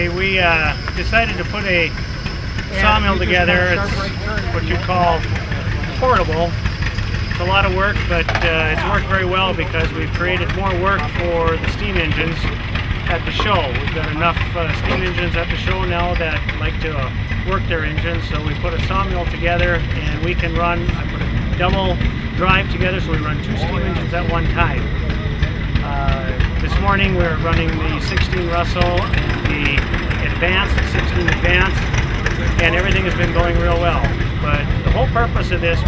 Okay, we decided to put a sawmill together. It's what you call portable. It's a lot of work, but it's worked very well because we've created more work for the steam engines at the show. We've got enough steam engines at the show now that like to work their engines, so we put a sawmill together and we can run, I put a double drive together so we run 2 steam engines at one time. This morning we were running the 16 Russell and the Advance, the 16 Advance, and everything has been going real well. But the whole purpose of this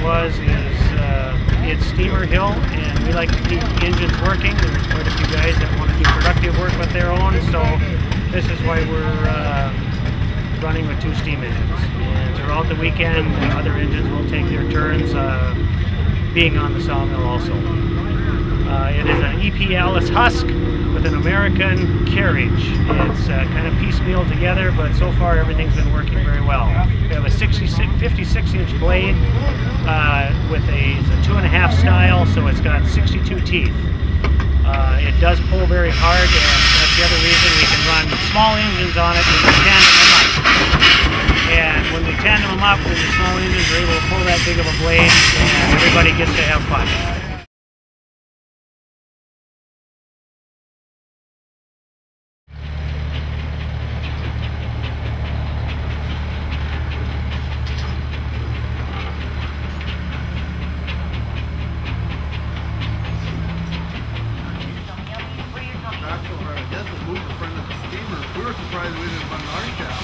it's Steamer Hill, and we like to keep engines working. There's quite a few guys that want to do productive work with their own, so this is why we're running with 2 steam engines. And throughout the weekend, other engines will take their turns being on the sawmill also. It is an EP-Alice husk with an American carriage. It's kind of piecemeal together, but so far everything's been working very well. We have a 56-inch blade with a 2.5 style, so it's got 62 teeth. It does pull very hard, and that's the other reason we can run small engines on it when we tandem them up. And when we tandem them up, when the small engines are able to pull that big of a blade, and everybody gets to have fun. We were surprised we didn't run our cab.